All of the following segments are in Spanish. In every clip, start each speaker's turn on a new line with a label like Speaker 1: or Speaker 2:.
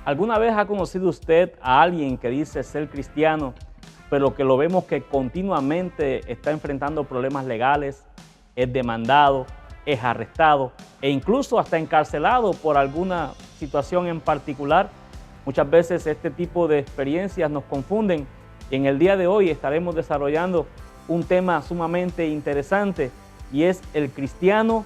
Speaker 1: ¿Alguna vez ha conocido usted a alguien que dice ser cristiano, pero que lo vemos que continuamente está enfrentando problemas legales, es demandado, es arrestado e incluso hasta encarcelado por alguna situación en particular? Muchas veces este tipo de experiencias nos confunden y en el día de hoy estaremos desarrollando un tema sumamente interesante y es el cristiano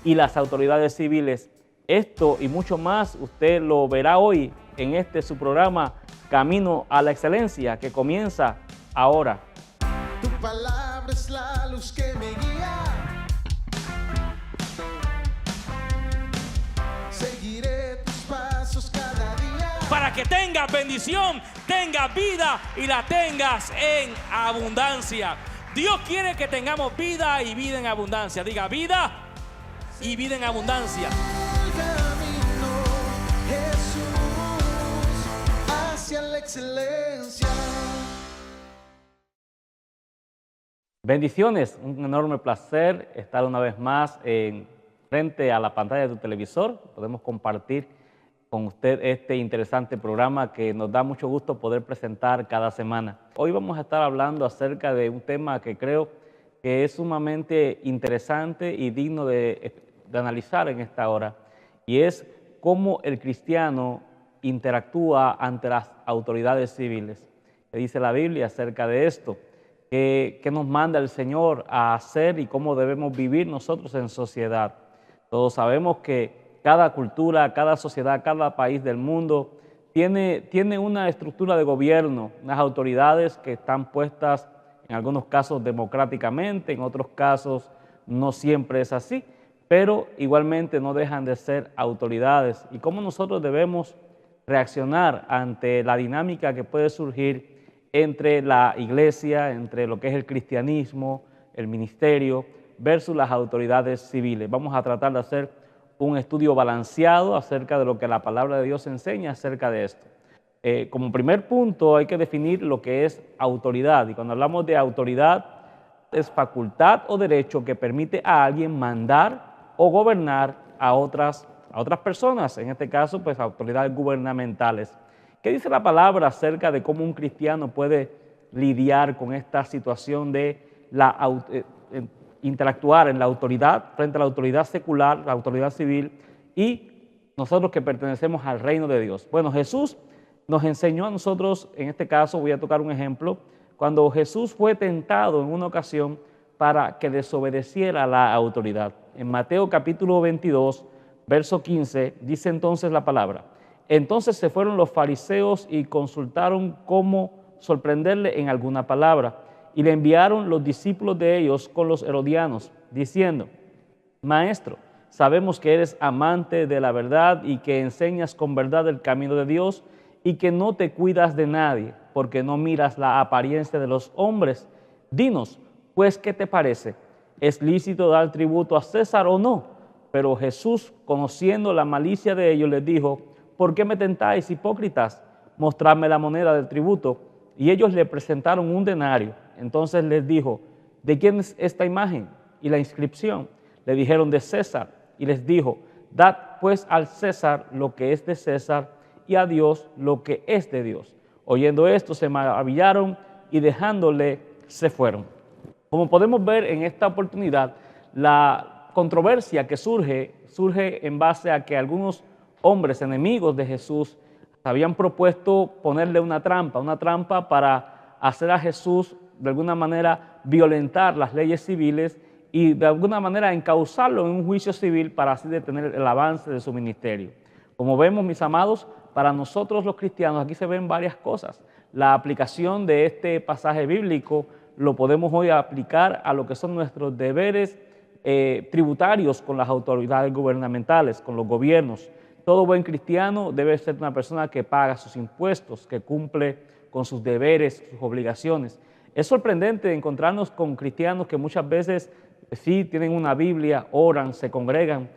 Speaker 1: y las autoridades civiles. Esto y mucho más usted lo verá hoy en su programa Camino a la Excelencia, que comienza ahora.
Speaker 2: Tu palabra es la luz que me guía. Seguiré tus pasos cada día.
Speaker 3: Para que tengas bendición, tengas vida y la tengas en abundancia. Dios quiere que tengamos vida y vida en abundancia. Diga vida y vida en abundancia.
Speaker 2: El camino, Jesús, hacia la excelencia.
Speaker 1: Bendiciones, un enorme placer estar una vez más frente a la pantalla de tu televisor. Podemos compartir con usted este interesante programa que nos da mucho gusto poder presentar cada semana. Hoy vamos a estar hablando acerca de un tema que creo que es sumamente interesante y digno de analizar en esta hora, y es cómo el cristiano interactúa ante las autoridades civiles. ¿Qué dice la Biblia acerca de esto? ¿Qué nos manda el Señor a hacer y cómo debemos vivir nosotros en sociedad? Todos sabemos que cada cultura, cada sociedad, cada país del mundo tiene una estructura de gobierno, unas autoridades que están puestas en algunos casos democráticamente, en otros casos no siempre es así, pero igualmente no dejan de ser autoridades. ¿Y cómo nosotros debemos reaccionar ante la dinámica que puede surgir entre la iglesia, entre lo que es el cristianismo, el ministerio, versus las autoridades civiles? Vamos a tratar de hacer un estudio balanceado acerca de lo que la palabra de Dios enseña acerca de esto. Como primer punto hay que definir lo que es autoridad, y cuando hablamos de autoridad es facultad o derecho que permite a alguien mandar o gobernar a otras personas, en este caso pues autoridades gubernamentales. ¿Qué dice la palabra acerca de cómo un cristiano puede lidiar con esta situación de interactuar en la autoridad, frente a la autoridad secular, la autoridad civil, y nosotros que pertenecemos al reino de Dios? Bueno, Jesús nos enseñó a nosotros, en este caso voy a tocar un ejemplo, cuando Jesús fue tentado en una ocasión para que desobedeciera la autoridad. En Mateo capítulo 22, verso 15, dice entonces la palabra: entonces se fueron los fariseos y consultaron cómo sorprenderle en alguna palabra, y le enviaron los discípulos de ellos con los herodianos, diciendo: Maestro, sabemos que eres amante de la verdad y que enseñas con verdad el camino de Dios y que no te cuidas de nadie, porque no miras la apariencia de los hombres. Dinos, pues, ¿qué te parece? ¿Es lícito dar tributo a César o no? Pero Jesús, conociendo la malicia de ellos, les dijo: ¿por qué me tentáis, hipócritas? Mostradme la moneda del tributo. Y ellos le presentaron un denario. Entonces les dijo: ¿de quién es esta imagen y la inscripción? Le dijeron: de César. Y les dijo: dad pues al César lo que es de César y a Dios lo que es de Dios. Oyendo esto se maravillaron y dejándole se fueron. Como podemos ver en esta oportunidad, la controversia que surge en base a que algunos hombres enemigos de Jesús habían propuesto ponerle una trampa para hacer a Jesús de alguna manera violentar las leyes civiles y de alguna manera encauzarlo en un juicio civil para así detener el avance de su ministerio. Como vemos, mis amados, para nosotros los cristianos aquí se ven varias cosas. La aplicación de este pasaje bíblico lo podemos hoy aplicar a lo que son nuestros deberes tributarios con las autoridades gubernamentales, con los gobiernos. Todo buen cristiano debe ser una persona que paga sus impuestos, que cumple con sus deberes, sus obligaciones. Es sorprendente encontrarnos con cristianos que muchas veces sí tienen una Biblia, oran, se congregan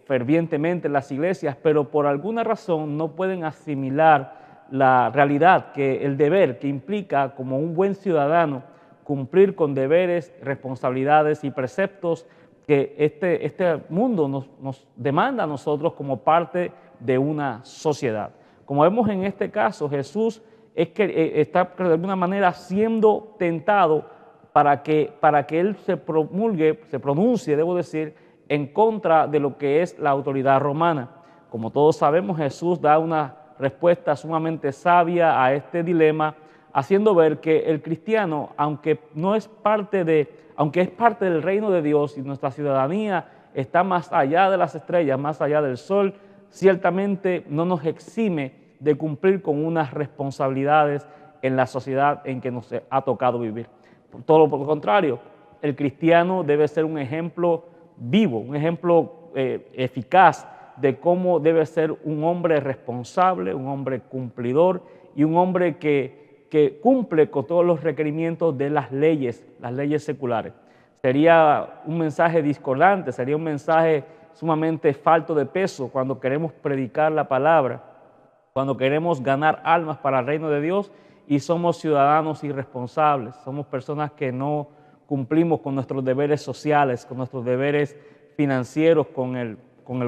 Speaker 1: fervientemente en las iglesias, pero por alguna razón no pueden asimilar la realidad, que el deber que implica como un buen ciudadano cumplir con deberes, responsabilidades y preceptos que este mundo nos demanda a nosotros como parte de una sociedad. Como vemos en este caso, Jesús está de alguna manera siendo tentado para que Él se pronuncie, debo decir, en contra de lo que es la autoridad romana. Como todos sabemos, Jesús da una respuesta sumamente sabia a este dilema, haciendo ver que el cristiano, aunque es parte del reino de Dios y nuestra ciudadanía está más allá de las estrellas, más allá del sol, ciertamente no nos exime de cumplir con unas responsabilidades en la sociedad en que nos ha tocado vivir. Todo lo contrario, el cristiano debe ser un ejemplo vivo, un ejemplo eficaz de cómo debe ser un hombre responsable, un hombre cumplidor y un hombre que cumple con todos los requerimientos de las leyes seculares. Sería un mensaje discordante, sería un mensaje sumamente falto de peso cuando queremos predicar la palabra, cuando queremos ganar almas para el reino de Dios y somos ciudadanos irresponsables, somos personas que no cumplimos con nuestros deberes sociales, con nuestros deberes financieros, con el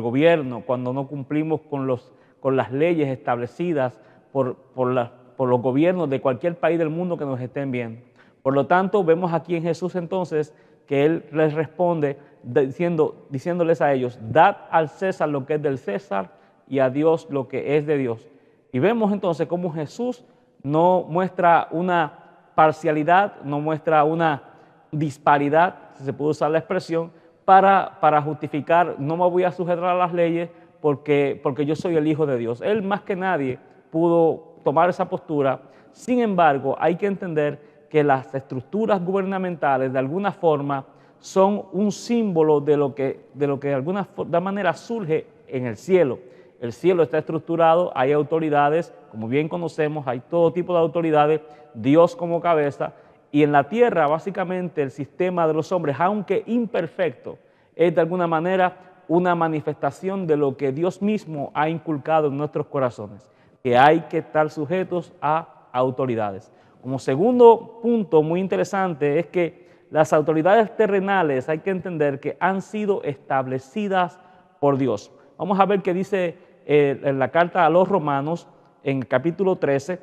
Speaker 1: gobierno, cuando no cumplimos con las leyes establecidas por los gobiernos de cualquier país del mundo que nos estén viendo. Por lo tanto, vemos aquí en Jesús entonces que Él les responde diciéndoles a ellos, dad al César lo que es del César y a Dios lo que es de Dios. Y vemos entonces cómo Jesús no muestra una parcialidad, no muestra una disparidad, si se puede usar la expresión, para justificar, no me voy a sujetar a las leyes porque yo soy el Hijo de Dios. Él más que nadie pudo tomar esa postura. Sin embargo, hay que entender que las estructuras gubernamentales de alguna forma son un símbolo de lo que de alguna manera surge en el cielo. El cielo está estructurado, hay autoridades, como bien conocemos, hay todo tipo de autoridades, Dios como cabeza, y en la tierra básicamente el sistema de los hombres, aunque imperfecto, es de alguna manera una manifestación de lo que Dios mismo ha inculcado en nuestros corazones, que hay que estar sujetos a autoridades. Como segundo punto muy interesante es que las autoridades terrenales hay que entender que han sido establecidas por Dios. Vamos a ver qué dice en la carta a los Romanos, en el capítulo 13,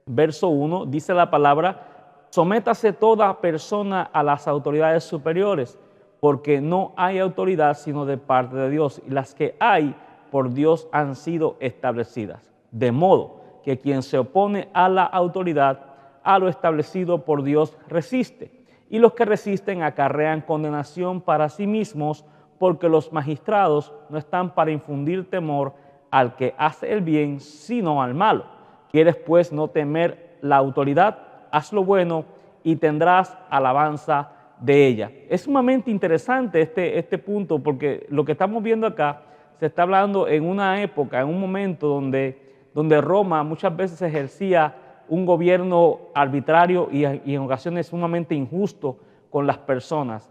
Speaker 1: verso 1, dice la palabra, sométase toda persona a las autoridades superiores, porque no hay autoridad sino de parte de Dios, y las que hay por Dios han sido establecidas. De modo que quien se opone a la autoridad, a lo establecido por Dios resiste, y los que resisten acarrean condenación para sí mismos, porque los magistrados no están para infundir temor al que hace el bien, sino al malo. ¿Quieres pues no temer la autoridad? Haz lo bueno y tendrás alabanza de ella. Es sumamente interesante este punto, porque lo que estamos viendo acá se está hablando en una época, en un momento donde Roma muchas veces ejercía un gobierno arbitrario y en ocasiones sumamente injusto con las personas.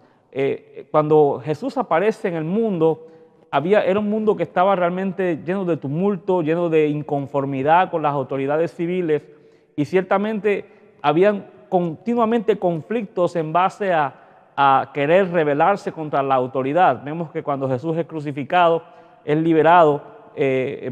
Speaker 1: Cuando Jesús aparece en el mundo, era un mundo que estaba realmente lleno de tumulto, lleno de inconformidad con las autoridades civiles, y ciertamente habían continuamente conflictos en base a querer rebelarse contra la autoridad. Vemos que cuando Jesús es crucificado, es liberado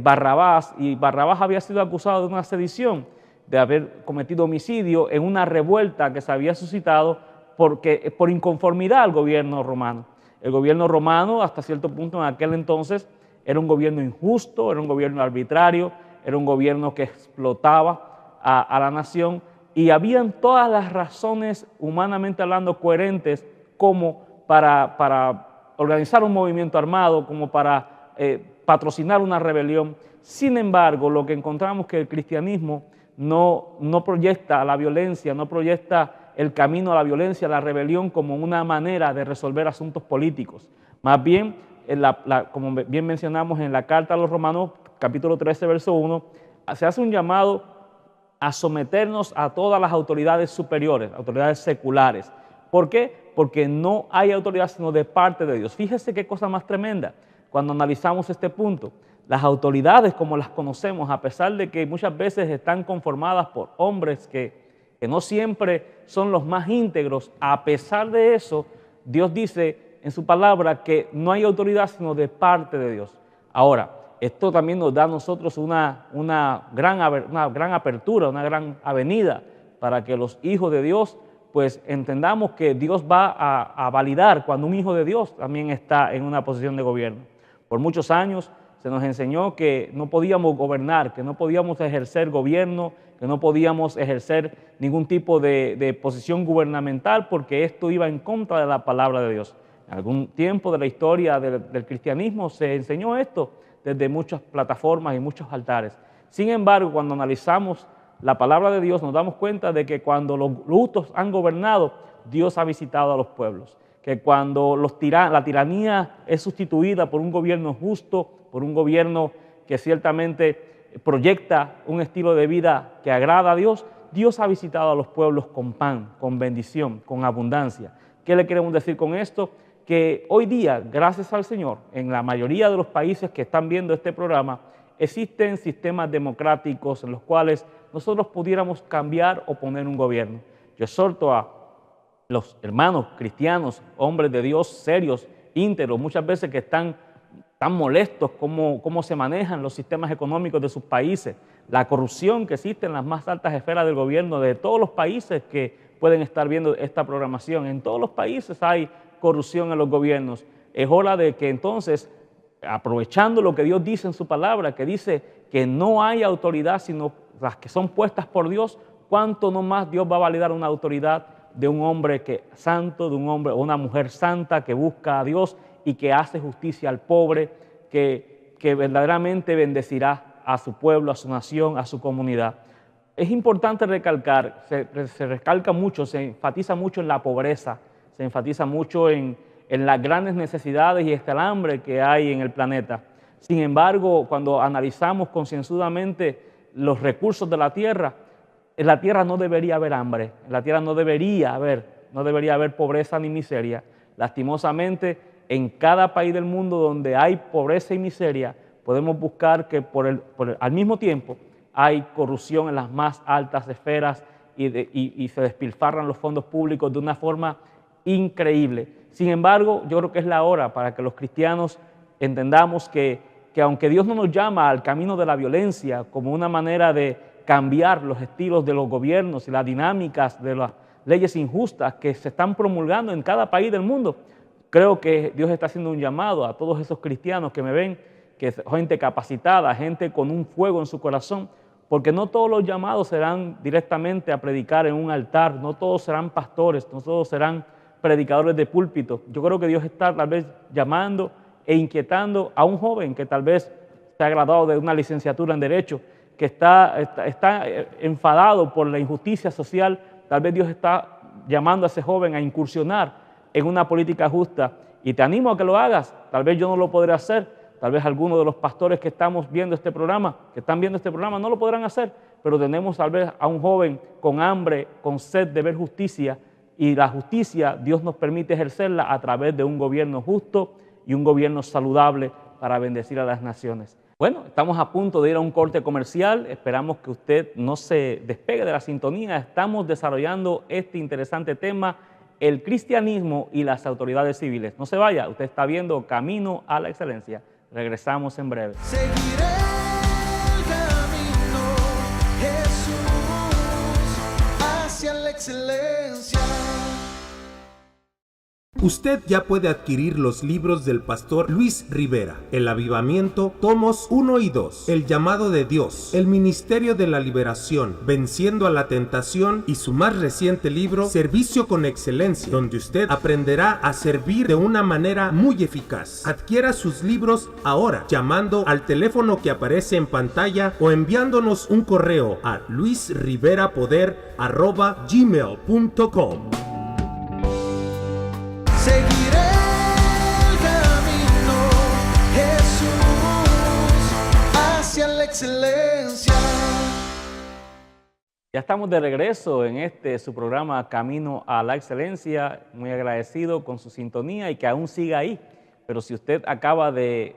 Speaker 1: Barrabás, y Barrabás había sido acusado de una sedición, de haber cometido homicidio en una revuelta que se había suscitado por inconformidad al gobierno romano. El gobierno romano, hasta cierto punto en aquel entonces, era un gobierno injusto, era un gobierno arbitrario, era un gobierno que explotaba a la nación, y habían todas las razones, humanamente hablando, coherentes, como para organizar un movimiento armado, como para patrocinar una rebelión. Sin embargo, lo que encontramos es que el cristianismo no proyecta la violencia, no proyecta el camino a la violencia, a la rebelión como una manera de resolver asuntos políticos. Más bien, como bien mencionamos en la carta a los Romanos, capítulo 13, verso 1, se hace un llamado a someternos a todas las autoridades superiores, autoridades seculares. ¿Por qué? Porque no hay autoridad sino de parte de Dios. Fíjese qué cosa más tremenda cuando analizamos este punto. Las autoridades como las conocemos, a pesar de que muchas veces están conformadas por hombres que no siempre son los más íntegros, a pesar de eso, Dios dice en su palabra que no hay autoridad sino de parte de Dios. Ahora, esto también nos da a nosotros una gran apertura, una gran avenida para que los hijos de Dios pues entendamos que Dios va a validar cuando un hijo de Dios también está en una posición de gobierno. Por muchos años se nos enseñó que no podíamos gobernar, que no podíamos ejercer gobierno, que no podíamos ejercer ningún tipo de posición gubernamental porque esto iba en contra de la palabra de Dios. En algún tiempo de la historia del cristianismo se enseñó esto desde muchas plataformas y muchos altares. Sin embargo, cuando analizamos la palabra de Dios, nos damos cuenta de que cuando los justos han gobernado, Dios ha visitado a los pueblos. Que cuando la tiranía es sustituida por un gobierno justo, por un gobierno que ciertamente proyecta un estilo de vida que agrada a Dios, Dios ha visitado a los pueblos con pan, con bendición, con abundancia. ¿Qué le queremos decir con esto? Que hoy día, gracias al Señor, en la mayoría de los países que están viendo este programa, existen sistemas democráticos en los cuales nosotros pudiéramos cambiar o poner un gobierno. Yo exhorto a los hermanos cristianos, hombres de Dios serios, íntegros, muchas veces que están tan molestos cómo se manejan los sistemas económicos de sus países, la corrupción que existe en las más altas esferas del gobierno de todos los países que pueden estar viendo esta programación. En todos los países hay corrupción en los gobiernos. Es hora de que entonces, aprovechando lo que Dios dice en su palabra, que dice que no hay autoridad sino las que son puestas por Dios, cuánto no más Dios va a validar una autoridad de un hombre santo, de un hombre o una mujer santa que busca a Dios y que hace justicia al pobre, que verdaderamente bendecirá a su pueblo, a su nación, a su comunidad. Es importante recalcar, se recalca mucho, se enfatiza mucho en la pobreza, se enfatiza mucho en las grandes necesidades y hasta el hambre que hay en el planeta. Sin embargo, cuando analizamos concienzudamente los recursos de la tierra, en la tierra no debería haber hambre, en la tierra no debería haber pobreza ni miseria. Lastimosamente, en cada país del mundo donde hay pobreza y miseria, podemos buscar que al mismo tiempo hay corrupción en las más altas esferas y se despilfarran los fondos públicos de una forma increíble. Sin embargo, yo creo que es la hora para que los cristianos entendamos que aunque Dios no nos llama al camino de la violencia como una manera de cambiar los estilos de los gobiernos y las dinámicas de las leyes injustas que se están promulgando en cada país del mundo, creo que Dios está haciendo un llamado a todos esos cristianos que me ven, que es gente capacitada, gente con un fuego en su corazón, porque no todos los llamados serán directamente a predicar en un altar, no todos serán pastores, no todos serán predicadores de púlpito. Yo creo que Dios está tal vez llamando e inquietando a un joven que tal vez se ha graduado de una licenciatura en Derecho, que está enfadado por la injusticia social. Tal vez Dios está llamando a ese joven a incursionar en una política justa y te animo a que lo hagas. Tal vez yo no lo podré hacer, tal vez algunos de los pastores que están viendo este programa no lo podrán hacer, pero tenemos tal vez a un joven con hambre, con sed de ver justicia, y la justicia Dios nos permite ejercerla a través de un gobierno justo y un gobierno saludable para bendecir a las naciones. Bueno, estamos a punto de ir a un corte comercial. Esperamos que usted no se despegue de la sintonía. Estamos desarrollando este interesante tema, el cristianismo y las autoridades civiles. No se vaya, usted está viendo Camino a la Excelencia. Regresamos en breve.
Speaker 2: Seguiré el camino, Jesús, hacia la excelencia.
Speaker 4: Usted ya puede adquirir los libros del pastor Luis Rivera: El Avivamiento, tomos 1 y 2, El Llamado de Dios, El Ministerio de la Liberación, Venciendo a la Tentación, y su más reciente libro, Servicio con Excelencia, donde usted aprenderá a servir de una manera muy eficaz. Adquiera sus libros ahora llamando al teléfono que aparece en pantalla o enviándonos un correo a luisriverapoder@gmail.com.
Speaker 2: Seguiré el camino, Jesús, hacia la excelencia.
Speaker 1: Ya estamos de regreso en su programa Camino a la Excelencia. Muy agradecido con su sintonía y que aún siga ahí. Pero si usted acaba de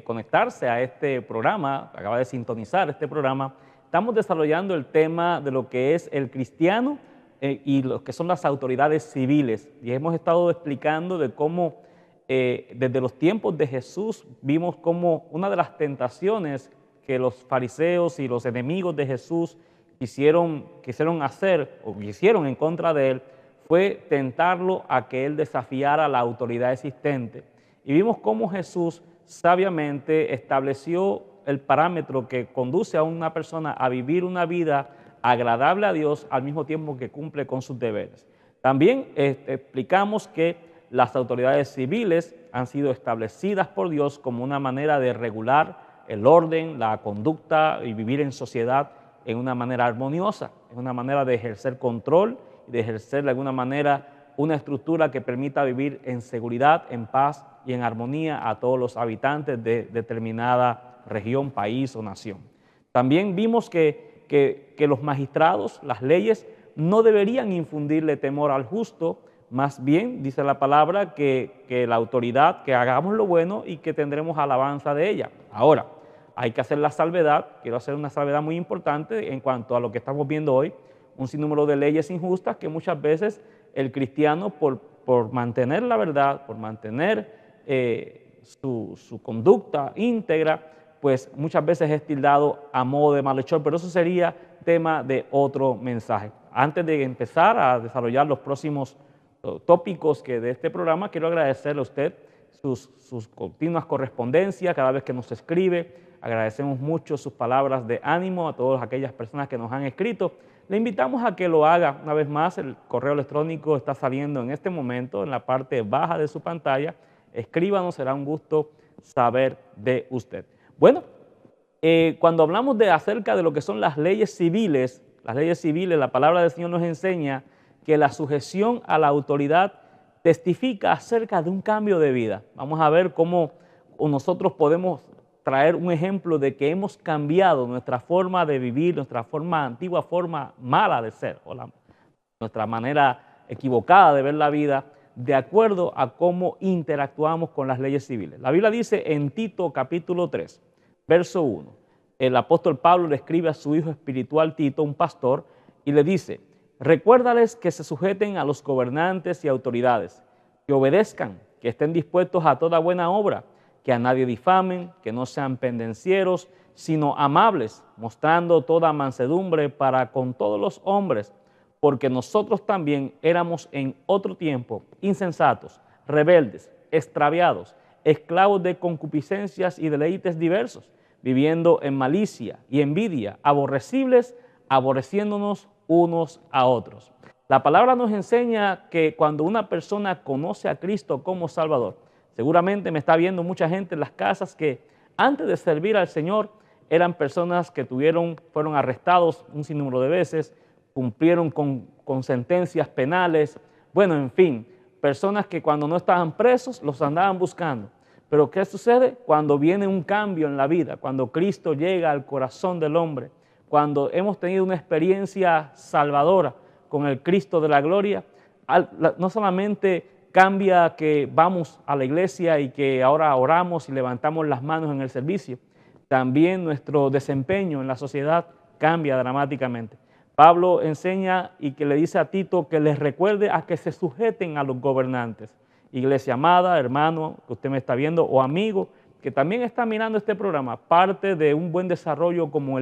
Speaker 1: conectarse a este programa, acaba de sintonizar este programa, estamos desarrollando el tema de lo que es el cristiano y lo que son las autoridades civiles. Y hemos estado explicando de cómo desde los tiempos de Jesús vimos como una de las tentaciones que los fariseos y los enemigos de Jesús quisieron hacer o quisieron en contra de él fue tentarlo a que él desafiara la autoridad existente. Y vimos cómo Jesús sabiamente estableció el parámetro que conduce a una persona a vivir una vida agradable a Dios al mismo tiempo que cumple con sus deberes. También explicamos que las autoridades civiles han sido establecidas por Dios como una manera de regular el orden, la conducta y vivir en sociedad en una manera armoniosa, en una manera de ejercer control y de ejercer de alguna manera una estructura que permita vivir en seguridad, en paz y en armonía a todos los habitantes de determinada región, país o nación. También vimos que los magistrados, las leyes, no deberían infundirle temor al justo, más bien, dice la palabra, que la autoridad, que hagamos lo bueno y que tendremos alabanza de ella. Ahora, hay que hacer la salvedad, quiero hacer una salvedad muy importante en cuanto a lo que estamos viendo hoy, un sinnúmero de leyes injustas que muchas veces el cristiano, por mantener la verdad, por mantener su conducta íntegra, pues muchas veces es tildado a modo de malhechor, pero eso sería tema de otro mensaje. Antes de empezar a desarrollar los próximos tópicos de este programa, quiero agradecerle a usted sus continuas correspondencias cada vez que nos escribe. Agradecemos mucho sus palabras de ánimo a todas aquellas personas que nos han escrito. Le invitamos a que lo haga una vez más. El correo electrónico está saliendo en este momento en la parte baja de su pantalla. Escríbanos, será un gusto saber de usted. Bueno, cuando hablamos acerca de lo que son las leyes civiles, la palabra del Señor nos enseña que la sujeción a la autoridad testifica acerca de un cambio de vida. Vamos a ver cómo nosotros podemos traer un ejemplo de que hemos cambiado nuestra forma de vivir, nuestra antigua forma mala de ser, o nuestra manera equivocada de ver la vida, de acuerdo a cómo interactuamos con las leyes civiles. La Biblia dice en Tito capítulo 3, verso 1, el apóstol Pablo le escribe a su hijo espiritual Tito, un pastor, y le dice: recuérdales que se sujeten a los gobernantes y autoridades, que obedezcan, que estén dispuestos a toda buena obra, que a nadie difamen, que no sean pendencieros, sino amables, mostrando toda mansedumbre para con todos los hombres, porque nosotros también éramos en otro tiempo insensatos, rebeldes, extraviados, esclavos de concupiscencias y deleites diversos, viviendo en malicia y envidia, aborrecibles, aborreciéndonos unos a otros. La palabra nos enseña que cuando una persona conoce a Cristo como Salvador, seguramente me está viendo mucha gente en las casas que antes de servir al Señor eran personas que fueron arrestados un sinnúmero de veces, cumplieron con sentencias penales, bueno, en fin, personas que cuando no estaban presos los andaban buscando. Pero ¿qué sucede? Cuando viene un cambio en la vida, cuando Cristo llega al corazón del hombre, cuando hemos tenido una experiencia salvadora con el Cristo de la gloria, no solamente cambia que vamos a la iglesia y que ahora oramos y levantamos las manos en el servicio, también nuestro desempeño en la sociedad cambia dramáticamente. Pablo enseña y que le dice a Tito que les recuerde a que se sujeten a los gobernantes. Iglesia amada, hermano, que usted me está viendo, o amigo, que también está mirando este programa, parte de un buen desarrollo como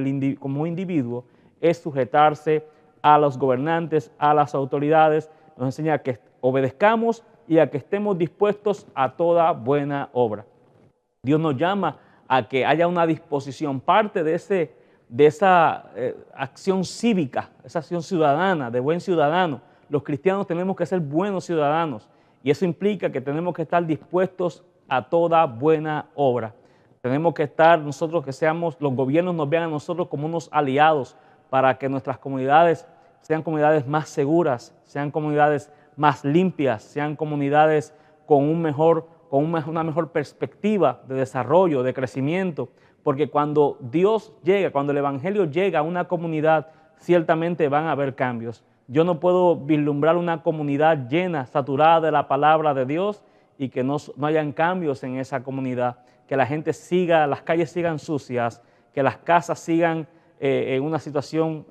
Speaker 1: individuo es sujetarse a los gobernantes, a las autoridades. Nos enseña que obedezcamos y a que estemos dispuestos a toda buena obra. Dios nos llama a que haya una disposición, parte de esa acción cívica, esa acción ciudadana, de buen ciudadano. Los cristianos tenemos que ser buenos ciudadanos y eso implica que tenemos que estar dispuestos a toda buena obra. Tenemos que estar nosotros, los gobiernos nos vean a nosotros como unos aliados para que nuestras comunidades sean comunidades más seguras, sean comunidades más limpias, sean comunidades con una mejor perspectiva de desarrollo, de crecimiento, porque cuando Dios llega, cuando el Evangelio llega a una comunidad, ciertamente van a haber cambios. Yo no puedo vislumbrar una comunidad llena, saturada de la palabra de Dios y que no hayan cambios en esa comunidad, que la gente las calles sigan sucias, que las casas sigan en una situación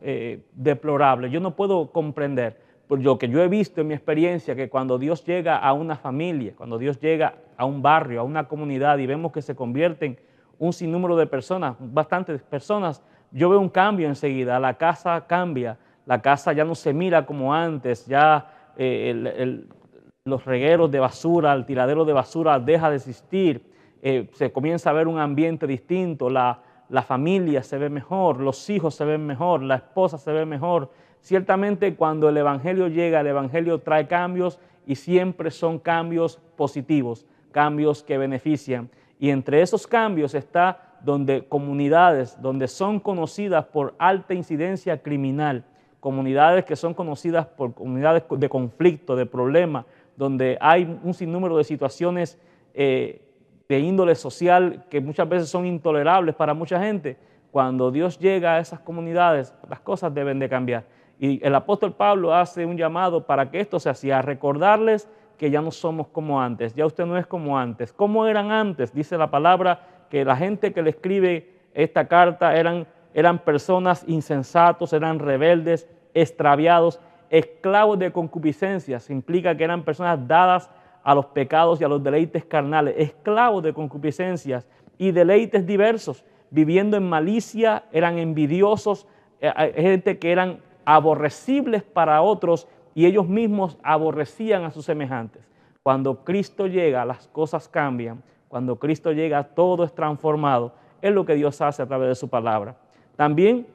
Speaker 1: deplorable. Yo no puedo comprender, porque yo he visto en mi experiencia que cuando Dios llega a una familia, cuando Dios llega a un barrio, a una comunidad y vemos que se convierten un sinnúmero de personas, bastantes personas, yo veo un cambio enseguida, la casa cambia, la casa ya no se mira como antes, ya los regueros de basura, el tiradero de basura deja de existir, se comienza a ver un ambiente distinto, la familia se ve mejor, los hijos se ven mejor, la esposa se ve mejor. Ciertamente cuando el Evangelio llega, el Evangelio trae cambios y siempre son cambios positivos, cambios que benefician. Y entre esos cambios está donde comunidades, donde son conocidas por alta incidencia criminal, comunidades que son conocidas por comunidades de conflicto, de problemas, donde hay un sinnúmero de situaciones de índole social que muchas veces son intolerables para mucha gente. Cuando Dios llega a esas comunidades, las cosas deben de cambiar. Y el apóstol Pablo hace un llamado para que esto se hacía, a recordarles que ya no somos como antes, ya usted no es como antes. ¿Cómo eran antes? Dice la palabra que la gente que le escribe esta carta eran personas insensatos, eran rebeldes, extraviados, esclavos de concupiscencias. Implica que eran personas dadas a los pecados y a los deleites carnales, esclavos de concupiscencias y deleites diversos, viviendo en malicia, eran envidiosos, gente que eran aborrecibles para otros y ellos mismos aborrecían a sus semejantes. Cuando Cristo llega, las cosas cambian. Cuando Cristo llega, todo es transformado. Es lo que Dios hace a través de su palabra. También,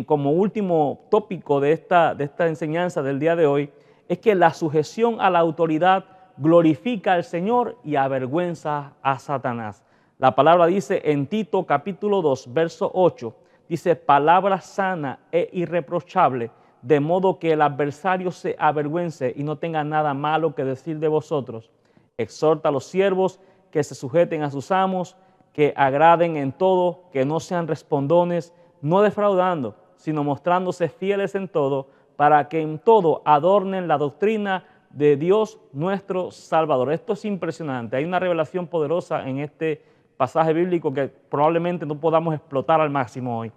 Speaker 1: como último tópico de esta enseñanza del día de hoy, es que la sujeción a la autoridad glorifica al Señor y avergüenza a Satanás. La palabra dice en Tito capítulo 2, verso 8, dice, palabra sana e irreprochable, de modo que el adversario se avergüence y no tenga nada malo que decir de vosotros. Exhorta a los siervos que se sujeten a sus amos, que agraden en todo, que no sean respondones, no defraudando, sino mostrándose fieles en todo, para que en todo adornen la doctrina de Dios nuestro Salvador. Esto es impresionante. Hay una revelación poderosa en este pasaje bíblico que probablemente no podamos explotar al máximo hoy.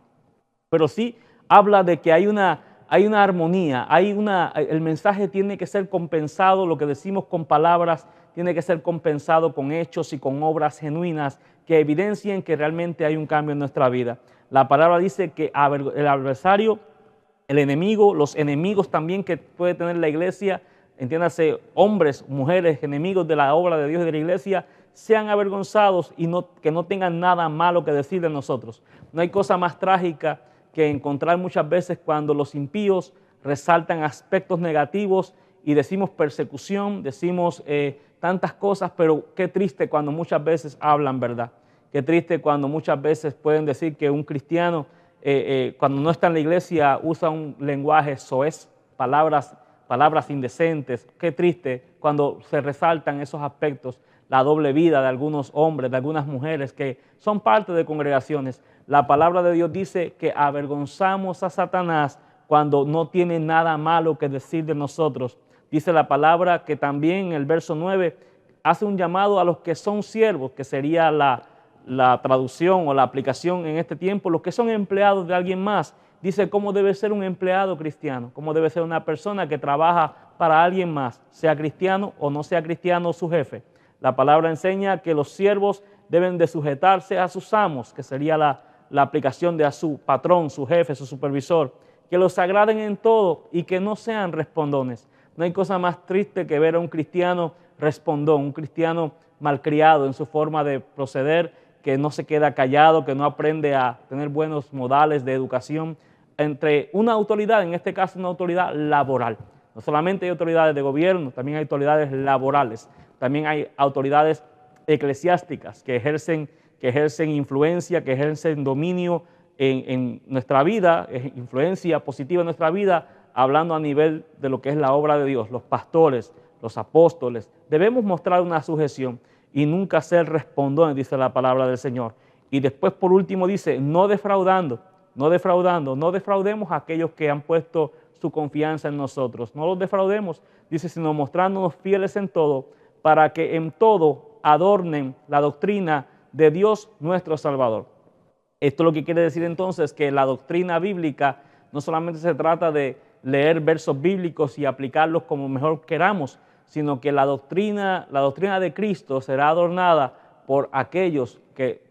Speaker 1: Pero sí habla de que hay una armonía, el mensaje tiene que ser compensado, lo que decimos con palabras tiene que ser compensado con hechos y con obras genuinas que evidencien que realmente hay un cambio en nuestra vida. La palabra dice que el adversario, el enemigo, los enemigos también que puede tener la iglesia, entiéndase, hombres, mujeres, enemigos de la obra de Dios y de la iglesia, sean avergonzados y que no tengan nada malo que decir de nosotros. No hay cosa más trágica que encontrar muchas veces cuando los impíos resaltan aspectos negativos y decimos persecución, decimos tantas cosas, pero qué triste cuando muchas veces hablan verdad. Qué triste cuando muchas veces pueden decir que un cristiano, cuando no está en la iglesia, usa un lenguaje soez, palabras indecentes. Qué triste cuando se resaltan esos aspectos, la doble vida de algunos hombres, de algunas mujeres que son parte de congregaciones. La palabra de Dios dice que avergonzamos a Satanás cuando no tiene nada malo que decir de nosotros. Dice la palabra que también en el verso 9 hace un llamado a los que son siervos, que sería la traducción o la aplicación en este tiempo, los que son empleados de alguien más. Dice cómo debe ser un empleado cristiano, cómo debe ser una persona que trabaja para alguien más, sea cristiano o no sea cristiano su jefe. La palabra enseña que los siervos deben de sujetarse a sus amos, que sería la aplicación de a su patrón, su jefe, su supervisor, que los agraden en todo y que no sean respondones. No hay cosa más triste que ver a un cristiano respondón, un cristiano malcriado en su forma de proceder, que no se queda callado, que no aprende a tener buenos modales de educación entre una autoridad, en este caso una autoridad laboral. No solamente hay autoridades de gobierno, también hay autoridades laborales, también hay autoridades eclesiásticas que ejercen influencia, que ejercen dominio en nuestra vida, influencia positiva en nuestra vida, hablando a nivel de lo que es la obra de Dios, los pastores, los apóstoles. Debemos mostrar una sujeción y nunca ser respondones, dice la palabra del Señor. Y después, por último, dice, no defraudando, no defraudemos a aquellos que han puesto su confianza en nosotros. No los defraudemos, dice, sino mostrándonos fieles en todo, para que en todo adornen la doctrina de Dios nuestro Salvador. Esto lo que quiere decir entonces que la doctrina bíblica no solamente se trata de leer versos bíblicos y aplicarlos como mejor queramos, sino que la doctrina de Cristo será adornada por aquellos que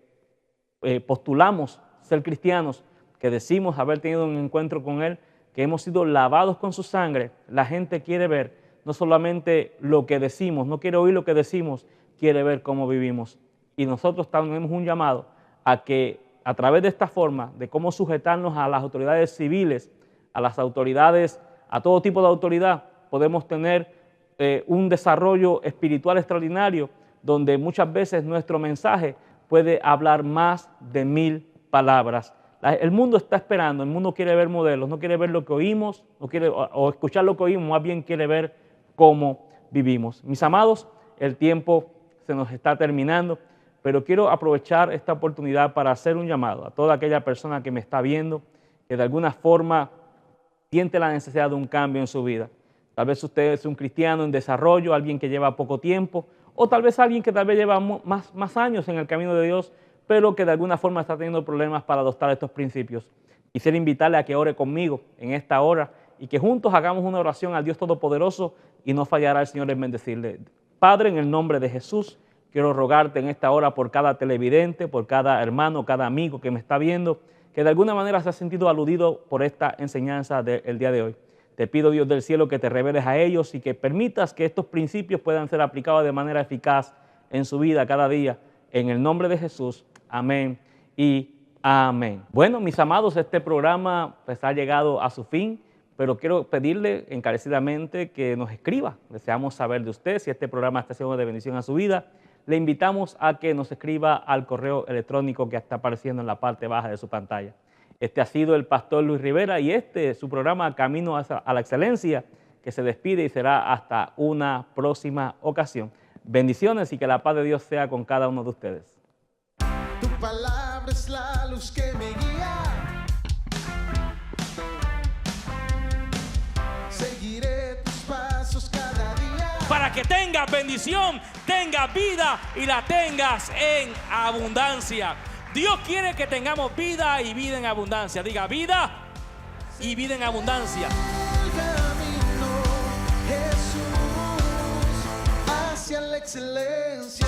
Speaker 1: postulamos ser cristianos, que decimos haber tenido un encuentro con Él, que hemos sido lavados con su sangre. La gente quiere ver no solamente lo que decimos, no quiere oír lo que decimos, quiere ver cómo vivimos. Y nosotros tenemos un llamado a que a través de esta forma, de cómo sujetarnos a las autoridades civiles, a las autoridades, a todo tipo de autoridad, podemos tener un desarrollo espiritual extraordinario, donde muchas veces nuestro mensaje puede hablar más de 1000 palabras. El mundo está esperando, el mundo quiere ver modelos, no quiere ver lo que oímos, no quiere o escuchar lo que oímos, más bien quiere ver cómo vivimos. Mis amados, el tiempo se nos está terminando, pero quiero aprovechar esta oportunidad para hacer un llamado a toda aquella persona que me está viendo, que de alguna forma siente la necesidad de un cambio en su vida. Tal vez usted es un cristiano en desarrollo, alguien que lleva poco tiempo, o tal vez alguien que tal vez lleva más años en el camino de Dios, pero que de alguna forma está teniendo problemas para adoptar estos principios. Quisiera invitarle a que ore conmigo en esta hora y que juntos hagamos una oración al Dios Todopoderoso y no fallará el Señor en bendecirle. Padre, en el nombre de Jesús, quiero rogarte en esta hora por cada televidente, por cada hermano, cada amigo que me está viendo, que de alguna manera se ha sentido aludido por esta enseñanza del día de hoy. Te pido, Dios del cielo, que te reveles a ellos y que permitas que estos principios puedan ser aplicados de manera eficaz en su vida cada día. En el nombre de Jesús, amén y amén. Bueno, mis amados, este programa pues ha llegado a su fin, pero quiero pedirle encarecidamente que nos escriba. Deseamos saber de usted si este programa está siendo de bendición a su vida. Le invitamos a que nos escriba al correo electrónico que está apareciendo en la parte baja de su pantalla. Este ha sido el pastor Luis Rivera y este es su programa Camino a la Excelencia, que se despide y será hasta una próxima ocasión. Bendiciones y que la paz de Dios sea con cada uno de ustedes.
Speaker 2: Tu palabra es la luz que me guía. Seguiré tus pasos cada día.
Speaker 3: Para que tengas bendición, tengas vida y la tengas en abundancia. Dios quiere que tengamos vida y vida en abundancia. Diga vida y vida en abundancia.
Speaker 2: El camino, Jesús, hacia la excelencia.